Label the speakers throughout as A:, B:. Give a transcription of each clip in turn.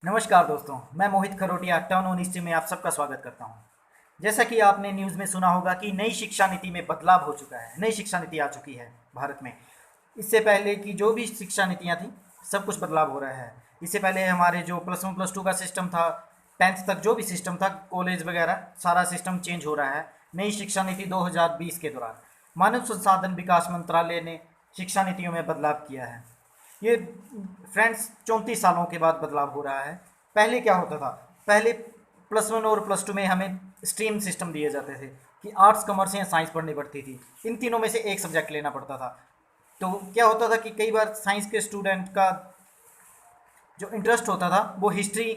A: नमस्कार दोस्तों, मैं मोहित खरोटिया टर्न ऑन हिस्ट्री में आप सबका स्वागत करता हूं। जैसा कि आपने न्यूज़ में सुना होगा कि नई शिक्षा नीति में बदलाव हो चुका है, नई शिक्षा नीति आ चुकी है भारत में। इससे पहले की जो भी शिक्षा नीतियां थी, सब कुछ बदलाव हो रहा है। इससे पहले हमारे जो +1 +2 का सिस्टम था, 10th तक जो भी सिस्टम था, कॉलेज वगैरह सारा सिस्टम चेंज हो रहा है नई शिक्षा नीति 2020 के दौरान। मानव संसाधन विकास मंत्रालय ने शिक्षा नीतियों में बदलाव किया है। ये फ्रेंड्स 34 सालों के बाद बदलाव हो रहा है। पहले क्या होता था? पहले +1 और +2 में हमें स्ट्रीम सिस्टम दिए जाते थे कि आर्ट्स, कॉमर्स या साइंस पढ़नी पड़ती थी। इन तीनों में से एक सब्जेक्ट लेना पड़ता था। तो क्या होता था कि कई बार साइंस के स्टूडेंट का जो इंटरेस्ट होता था वो हिस्ट्री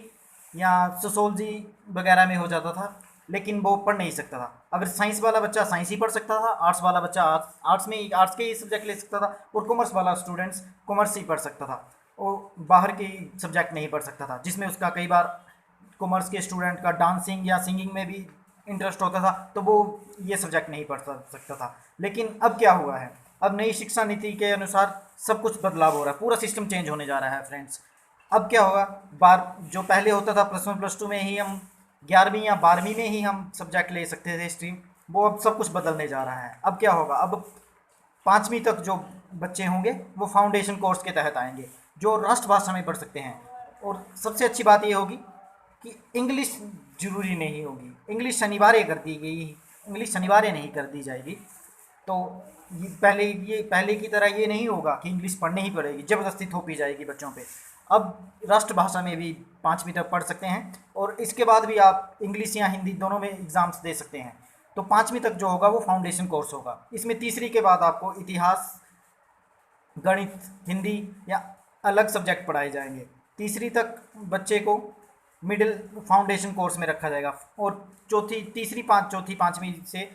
A: या सोशोलॉजी वगैरह में हो जाता था, लेकिन वो पढ़ नहीं सकता था। अगर साइंस वाला बच्चा साइंस ही पढ़ सकता था, आर्ट्स वाला बच्चा आर्ट्स के ही सब्जेक्ट ले सकता था, और कॉमर्स वाला स्टूडेंट्स कॉमर्स ही पढ़ सकता था। वो बाहर के सब्जेक्ट नहीं पढ़ सकता था, जिसमें उसका कई बार कॉमर्स के स्टूडेंट का डांसिंग या सिंगिंग में भी इंटरेस्ट होता था, तो वो ये सब्जेक्ट नहीं पढ़ सकता था। लेकिन अब क्या हुआ है? अब नई शिक्षा नीति के अनुसार सब कुछ बदलाव हो रहा है, पूरा सिस्टम चेंज होने जा रहा है फ्रेंड्स। अब क्या होगा? जो पहले होता था +1 +2 में ही हम 11वीं या 12वीं में ही हम सब्जेक्ट ले सकते थे स्ट्रीम, वो अब सब कुछ बदलने जा रहा है। अब क्या होगा? अब 5वीं तक जो बच्चे होंगे वो फाउंडेशन कोर्स के तहत आएंगे, जो राष्ट्रभाषा में पढ़ सकते हैं। और सबसे अच्छी बात ये होगी कि इंग्लिश जरूरी नहीं होगी, इंग्लिश अनिवार्य कर दी गई, इंग्लिश अनिवार्य नहीं कर दी जाएगी। तो ये पहले की तरह ये नहीं होगा कि इंग्लिश पढ़नी ही पड़ेगी, ज़बरदस्ती थोपी जाएगी बच्चों पे। अब राष्ट्रभाषा में भी 5वीं तक पढ़ सकते हैं, और इसके बाद भी आप इंग्लिश या हिंदी दोनों में एग्ज़ाम्स दे सकते हैं। तो 5वीं तक जो होगा वो फाउंडेशन कोर्स होगा। इसमें तीसरी के बाद आपको इतिहास, गणित, हिंदी या अलग सब्जेक्ट पढ़ाए जाएंगे। तीसरी तक बच्चे को मिडिल फाउंडेशन कोर्स में रखा जाएगा, और चौथी 5वीं से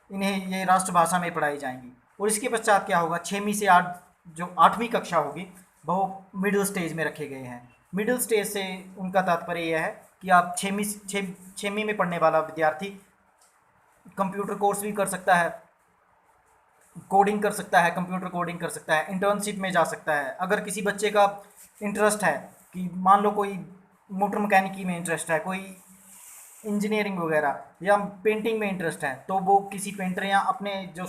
A: इन्हें ये राष्ट्रभाषा में पढ़ाई जाएंगी। और इसके पश्चात क्या होगा? 6वीं से 8, जो 8वीं कक्षा होगी, वो मिडिल स्टेज में रखे गए हैं। मिडिल स्टेज से उनका तात्पर्य यह है कि आप 6वीं में पढ़ने वाला विद्यार्थी कंप्यूटर कोर्स भी कर सकता है, कोडिंग कर सकता है, कंप्यूटर कोडिंग कर सकता है, इंटर्नशिप में जा सकता है। अगर किसी बच्चे का इंटरेस्ट है कि मान लो कोई मोटर मैकेनिकी में इंटरेस्ट है, कोई इंजीनियरिंग वगैरह या पेंटिंग में इंटरेस्ट है, तो वो किसी पेंटर या अपने जो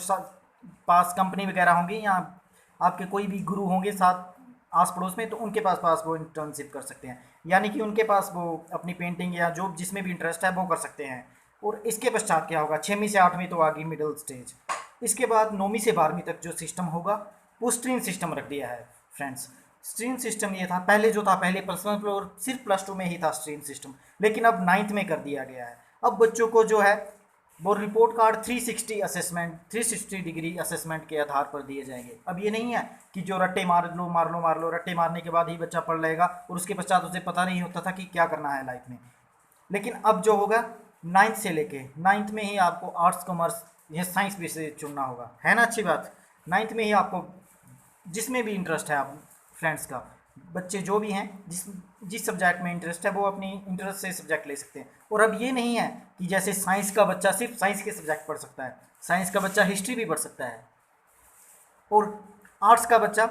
A: पास कंपनी वगैरह होंगी या आपके कोई भी गुरु होंगे साथ आस पड़ोस में, तो उनके पास वो इंटर्नशिप कर सकते हैं। यानी कि उनके पास वो अपनी पेंटिंग या जो जिसमें भी इंटरेस्ट है वो कर सकते हैं। और इसके पश्चात क्या होगा? 6वीं से 8वीं तो आ गई मिडिल स्टेज। इसके बाद 9वीं से 12वीं तक जो सिस्टम होगा वो स्ट्रीम सिस्टम रख दिया है फ्रेंड्स। स्ट्रीम सिस्टम ये था, पहले जो था, पहले +1 और सिर्फ +2 में ही था स्ट्रीम सिस्टम, लेकिन अब 9th में कर दिया गया है। अब बच्चों को जो है वो रिपोर्ट कार्ड 360 डिग्री असेसमेंट के आधार पर दिए जाएंगे। अब ये नहीं है कि जो रट्टे मार लो, रट्टे मारने के बाद ही बच्चा पढ़ लेगा और उसके पश्चात उसे पता नहीं होता था कि क्या करना है लाइफ में। लेकिन अब जो होगा, 9th से लेके 9th में ही आपको आर्ट्स, कॉमर्स या साइंस विषय चुनना होगा, है ना? अच्छी बात। 9th में ही आपको जिसमें भी इंटरेस्ट है आप फ्रेंड्स का, बच्चे जो भी हैं जिस जिस सब्जेक्ट में इंटरेस्ट है वो अपनी इंटरेस्ट से सब्जेक्ट ले सकते हैं। और अब ये नहीं है कि जैसे साइंस का बच्चा सिर्फ साइंस के सब्जेक्ट पढ़ सकता है, साइंस का बच्चा हिस्ट्री भी पढ़ सकता है, और आर्ट्स का बच्चा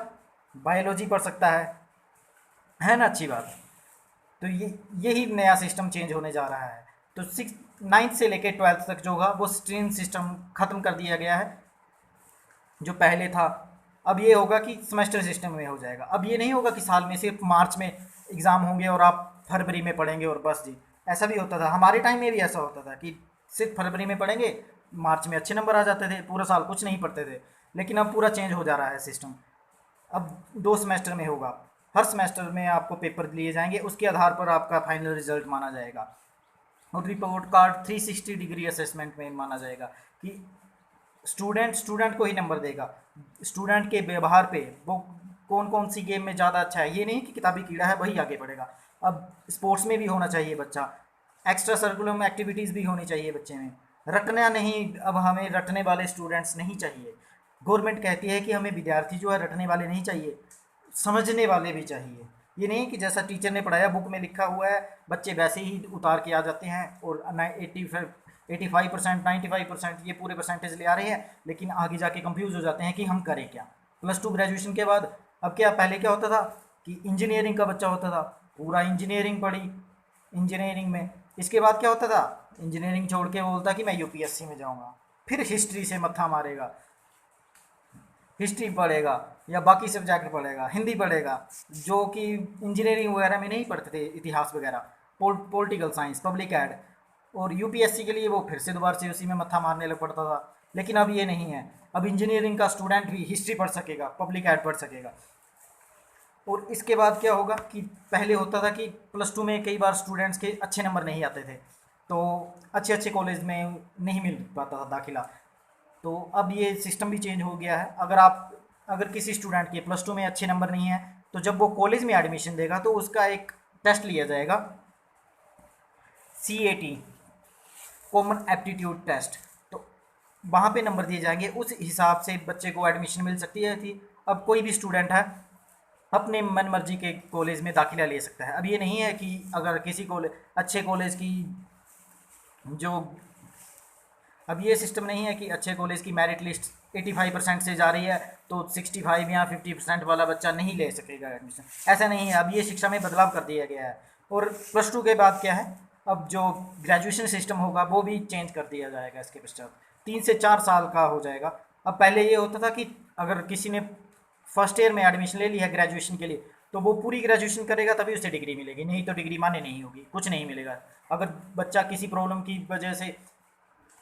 A: बायोलॉजी पढ़ सकता है ना? अच्छी बात। तो यही नया सिस्टम चेंज होने जा रहा है। तो 9th से लेकर 12th तक जो होगा वो स्ट्रीम सिस्टम ख़त्म कर दिया गया है जो पहले था। अब ये होगा कि सेमेस्टर सिस्टम में हो जाएगा। अब ये नहीं होगा कि साल में सिर्फ मार्च में एग्ज़ाम होंगे और आप फरवरी में पढ़ेंगे और बस जी। ऐसा भी होता था, हमारे टाइम में भी ऐसा होता था कि सिर्फ फरवरी में पढ़ेंगे, मार्च में अच्छे नंबर आ जाते थे, पूरा साल कुछ नहीं पढ़ते थे। लेकिन अब पूरा चेंज हो जा रहा है सिस्टम। अब 2 सेमेस्टर में होगा, हर सेमेस्टर में आपको पेपर लिए जाएंगे, उसके आधार पर आपका फाइनल रिजल्ट माना जाएगा। और रिपोर्ट कार्ड 360 डिग्री असेसमेंट में माना जाएगा कि स्टूडेंट को ही नंबर देगा, स्टूडेंट के व्यवहार पे, वो कौन कौन सी गेम में ज़्यादा अच्छा है। ये नहीं कि किताबी कीड़ा है वही आगे बढ़ेगा। अब स्पोर्ट्स में भी होना चाहिए बच्चा, एक्स्ट्रा सर्कुलम एक्टिविटीज़ भी होनी चाहिए बच्चे में। रटना नहीं, अब हमें रटने वाले स्टूडेंट्स नहीं चाहिए। गवर्नमेंट कहती है कि हमें विद्यार्थी जो है रटने वाले नहीं चाहिए, समझने वाले भी चाहिए। ये नहीं कि जैसा टीचर ने पढ़ाया, बुक में लिखा हुआ है, बच्चे वैसे ही उतार के आ जाते हैं और 85% 95% ये पूरे परसेंटेज ले आ रहे हैं, लेकिन आगे जाके कंफ्यूज हो जाते हैं कि हम करें क्या। +2 ग्रेजुएशन के बाद अब क्या, पहले क्या होता था कि इंजीनियरिंग का बच्चा होता था, पूरा इंजीनियरिंग पढ़ी। इंजीनियरिंग में इसके बाद क्या होता था, इंजीनियरिंग छोड़ के बोलता कि मैं यूपीएससी में जाऊंगा, फिर हिस्ट्री से मत्था मारेगा, हिस्ट्री पढ़ेगा या बाकी सब्जेक्ट पढ़ेगा, हिंदी पढ़ेगा, जो कि इंजीनियरिंग वगैरह में नहीं पढ़ते थे, इतिहास वगैरह, पॉलिटिकल साइंस, पब्लिक एड। और यूपीएससी के लिए वो फिर से दोबारा से उसी में मत्था मारने लग पड़ता था। लेकिन अब ये नहीं है, अब इंजीनियरिंग का स्टूडेंट भी हिस्ट्री पढ़ सकेगा, पब्लिक एड पढ़ सकेगा। और इसके बाद क्या होगा कि पहले होता था कि +2 में कई बार स्टूडेंट्स के अच्छे नंबर नहीं आते थे, तो अच्छे अच्छे कॉलेज में नहीं मिल पाता था दाखिला। तो अब ये सिस्टम भी चेंज हो गया है। अगर किसी स्टूडेंट के +2 में अच्छे नंबर नहीं है, तो जब वो कॉलेज में एडमिशन देगा तो उसका एक टेस्ट लिया जाएगा, CAT, कॉमन एप्टीट्यूड टेस्ट। तो वहाँ पे नंबर दिए जाएंगे, उस हिसाब से बच्चे को एडमिशन मिल सकती है थी। अब कोई भी स्टूडेंट है अपने मन मर्जी के कॉलेज में दाखिला ले सकता है। अब ये नहीं है कि अगर किसी कॉलेज, अच्छे कॉलेज की जो, अब ये सिस्टम नहीं है कि अच्छे कॉलेज की मेरिट लिस्ट 85% से जा रही है तो 65 या 50% वाला बच्चा नहीं ले सकेगा एडमिशन। ऐसा नहीं है, अब ये शिक्षा में बदलाव कर दिया गया है। और +2 के बाद क्या है, अब जो ग्रेजुएशन सिस्टम होगा वो भी चेंज कर दिया जाएगा। इसके पश्चात 3 से 4 साल का हो जाएगा। अब पहले ये होता था कि अगर किसी ने फर्स्ट ईयर में एडमिशन ले लिया है ग्रेजुएशन के लिए, तो वो पूरी ग्रेजुएशन करेगा तभी उसे डिग्री मिलेगी, नहीं तो डिग्री मान्य नहीं होगी, कुछ नहीं मिलेगा। अगर बच्चा किसी प्रॉब्लम की वजह से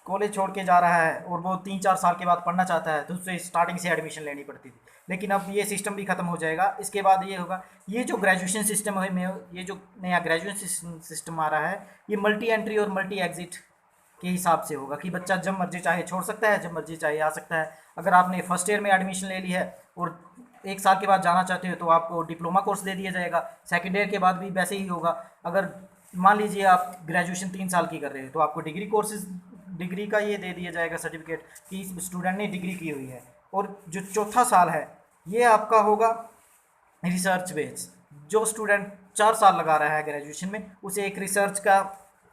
A: कॉलेज छोड़ के जा रहा है और वो 3-4 साल के बाद पढ़ना चाहता है, तो उससे स्टार्टिंग से एडमिशन लेनी पड़ती थी। लेकिन अब ये सिस्टम भी ख़त्म हो जाएगा। इसके बाद ये होगा, ये जो ग्रेजुएशन सिस्टम है में, ये जो नया ग्रेजुएशन सिस्टम आ रहा है, ये मल्टी एंट्री और मल्टी एग्जिट के हिसाब से होगा कि बच्चा जब मर्जी चाहे छोड़ सकता है, जब मर्जी चाहे आ सकता है। अगर आपने फर्स्ट ईयर में एडमिशन ले ली है और 1 साल के बाद जाना चाहते हो तो आपको डिप्लोमा कोर्स दे दिया जाएगा। सेकेंड ईयर के बाद भी वैसे ही होगा। अगर मान लीजिए आप ग्रेजुएशन 3 साल की कर रहे हो तो आपको डिग्री का ये दे दिया जाएगा सर्टिफिकेट कि इस स्टूडेंट ने डिग्री की हुई है। और जो चौथा साल है ये आपका होगा रिसर्च बेस। जो स्टूडेंट 4 साल लगा रहा है ग्रेजुएशन में, उसे एक रिसर्च का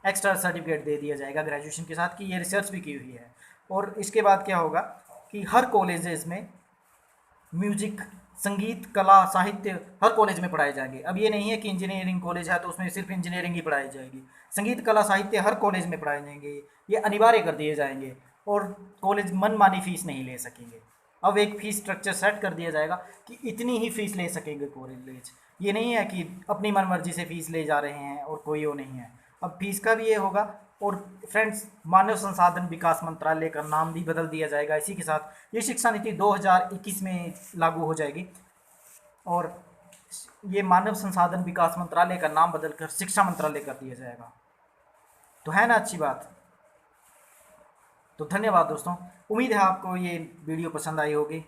A: एक्स्ट्रा सर्टिफिकेट दे दिया जाएगा ग्रेजुएशन के साथ कि ये रिसर्च भी की हुई है। और इसके बाद क्या होगा कि हर कॉलेजेस में म्यूजिक, संगीत, कला, साहित्य हर कॉलेज में पढ़ाए जाएंगे। अब ये नहीं है कि इंजीनियरिंग कॉलेज है तो उसमें सिर्फ इंजीनियरिंग ही पढ़ाई जाएगी। संगीत, कला, साहित्य हर कॉलेज में पढ़ाए जाएंगे, ये अनिवार्य कर दिए जाएंगे। और कॉलेज मनमानी फीस नहीं ले सकेंगे। अब एक फीस स्ट्रक्चर सेट कर दिया जाएगा कि इतनी ही फीस ले सकेंगे कॉलेज। ये नहीं है कि अपनी मनमर्जी से फीस ले जा रहे हैं और कोई वो नहीं है। अब फीस का भी ये होगा। और फ्रेंड्स, मानव संसाधन विकास मंत्रालय का नाम भी बदल दिया जाएगा इसी के साथ। ये शिक्षा नीति 2021 में लागू हो जाएगी और ये मानव संसाधन विकास मंत्रालय का नाम बदलकर शिक्षा मंत्रालय कर दिया जाएगा। तो है ना अच्छी बात। तो धन्यवाद दोस्तों, उम्मीद है आपको ये वीडियो पसंद आई होगी।